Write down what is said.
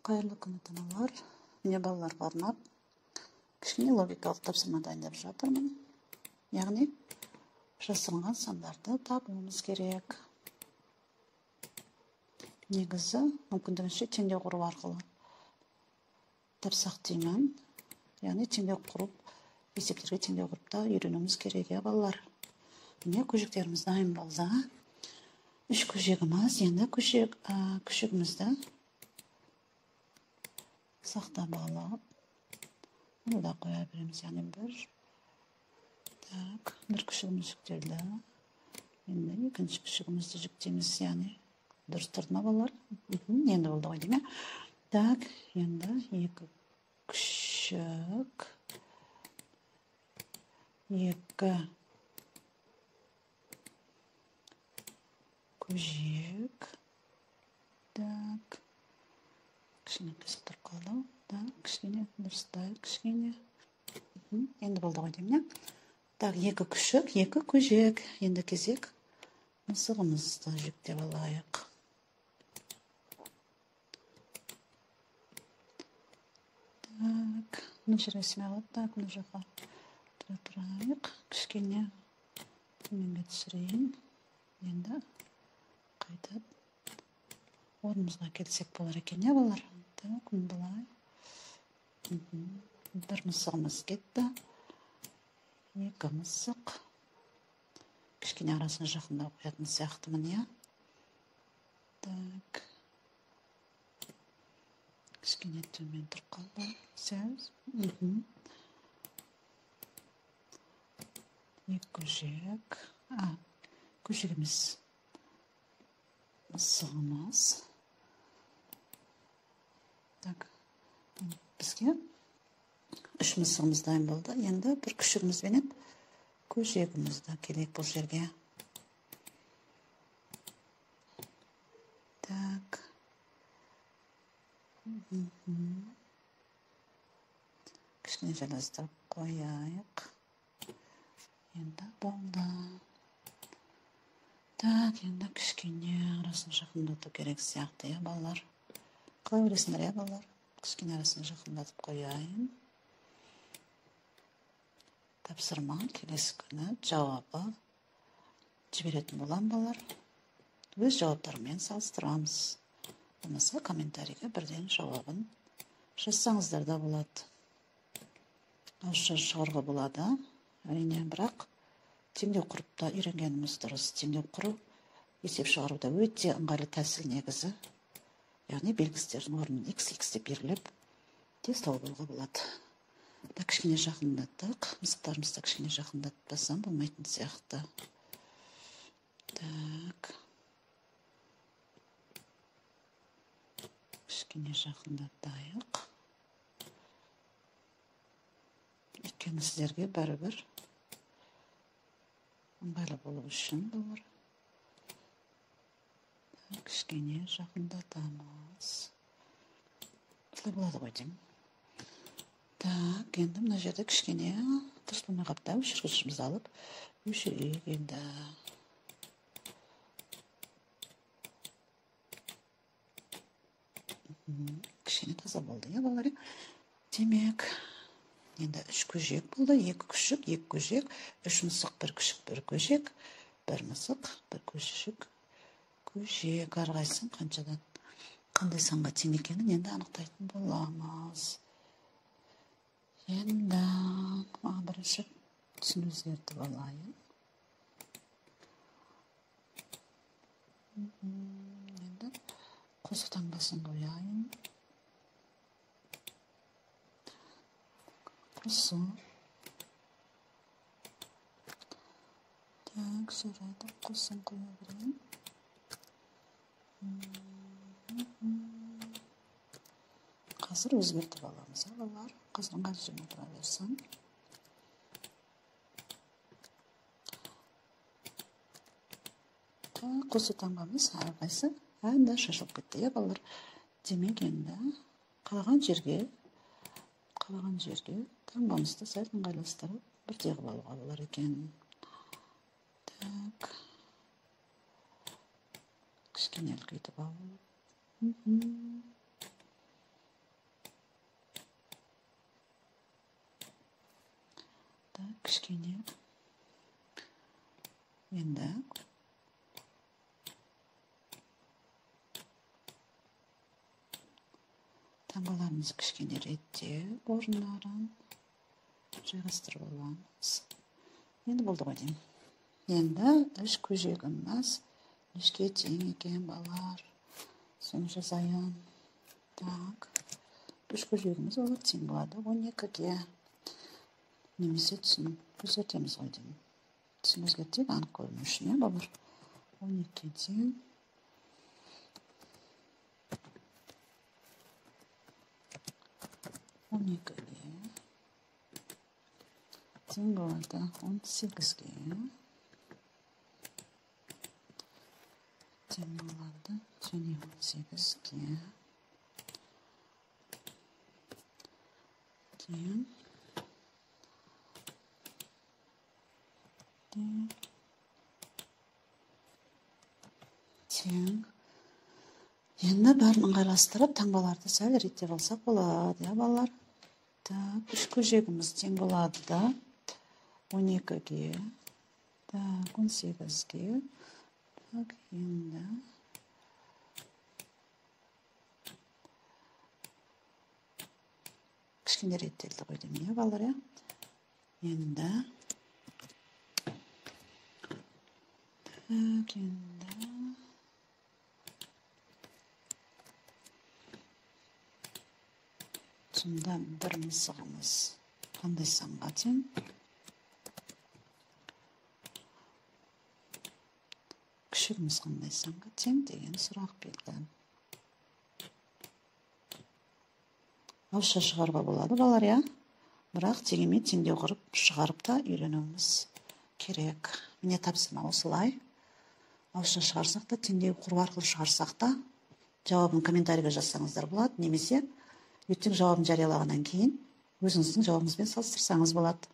Қайырлы күн ата-аналар. Міне балаларға арнап кішкене логикалық тапсырма дайындап жатырмын. Яғни жасырынған сандарды табуымыз керек. Негізі мүмкіндігінше теңдеу құру арқылы тапсақ деймін. Яғни теңдеу құрып, есептерге теңдеу құрып та үйренуіміз керек, балалар. Міне көжектеріміз дайын болды. 3 көжегіміз, енді көжегімізді сақтап алып, оны да қоя береміз. Яғни бір күшігіміз жүктелді. Енді екінші күшігімізді жүктейміз. Яғни дұрыс тұрды ма балалар? Енді болды ғой дейме. Енді екі күшік, екі көжек. Кішкене қисық тұрып қалды. Кішкене дұрыстай, кішкене. Енді болды ғой деймін. Екі күшік, екі көжек. Енді кезек мысығымызды жүктеп алайық. Мына жерге сімей қалады. Мына жаққа тұрайық. Кішкене төменге түсірейін. Енді қайтып орнымызға келсек болар екен, балалар. Күн былай. Бір мысығымыз кетті. Екі мысық. Кішкене арасын жақындау қоятын сияқтымын, Кішкене төмен тұрып қалды. Сәз. Екі көжек. Көжегіміз. Мысығымыз. Бізге 3 мысығымыз дайын болды. Енді бір күшігіміз бенен көжегімізді келек бұл жерге. Кішкене жалғастырып қояйық. Енді болды. Енді кішкене арасын жақындату керек сияқты, балалар. Қалай ойлайсыңдар, балалар? Кішкене арасын жақындатып қояйын. Тапсырма келесі күні жауабы жіберетін болам, балалар. Өз жауаптарымен салыстырамыз. Болмаса комментарийге бірден жауабын жазсаңыздар да болады. Ауызша шығаруға болады. Әрине, бірақ теңдеу құрып та үйренгеніміз дұрыс. Теңдеу құру есеп шығаруда өте ыңғайлы тәсіл негізі. Яғни белгістердің орнын x деп беріліп, тез тауып алуға болады. Кішкене жақындаттық. Мысықтарымызды кішкене жақындатпасам болмайтын сияқты. Кішкене жақындатайық. Өйткені сіздерге бәрібір ыңғайлы болу үшін болар. Кішкене жақындатамыз. Осылай болады ғой деймін. Енді мына жерде кішкене дұрыс болмай қапты. Өшіргішімізді алып, өшірейік енді. Кішкене таза болды, балалар. Демек, енді 3 көжек болды. 2 күшік, 2 көжек, 3 мысық, 1 күшік, 1 көжек, 1 мысық, 1 көжек, көжек. Әрқайсысын қаншадан қандай санға тең екенін енді анықтайтын боламыз. Енді бірінші түсін өзгертіп алайын. Енді қосу таңбасын қояйын. Қосу. Жарайды, қосын қоя берейін. Қазір өзгертіп аламыз, балалар. Қазір ыңғайлы жеріне тұра берсін. Қосу таңбамыз әрқайсы әнді шашылып кетті, балалар. Демек енді қалаған жерге таңбамызды сәл ыңғайластырып бірдей қылып алуға болар екен. Кішкене үлкейтіп алып. кішкене. Енді таңбаларымызды кішкене реттеп, орындарын жайғастырып аламыз. Енді болды ғой деймін. Енді үш көжегіміз нешке тең екен, балар? Соны жазайын. Так. Үш көжегіміз олар тең болады 12-ге. Немесе түсін өзгертеміз ғой деймін. Түсін өзгертейік, анық көріну үшін, балар. 12-ге тең. Тең болады 18-ге. Тең болады және 18-ге. Тең. Тең. Енді бәрін ыңғайластырып, таңбаларды сәл реттеп алсақ болады, балалар. Так, үш көжегіміз тең болады да 12-ге. Так, 18-ге. Так, енді кішкене реттелді ғой деймін, балалар, Енді так, енді сонда бір мысығымыз қандай санға тең? Күшігіміз қандай санға тең деген сұрақ берді. Ауызша шығаруға болады, балалар, Бірақ дегенмен теңдеу құрып шығарып та үйренуіміз керек. Міне тапсырма осылай. Ауызша шығарсақ та, теңдеу құру арқылы шығарсақ та, жауабын комментарийге жазсаңыздар болады, немесе ертең жауабын жариялағаннан кейін өзіңіздің жауабыңызбен салыстырсаңыз болады.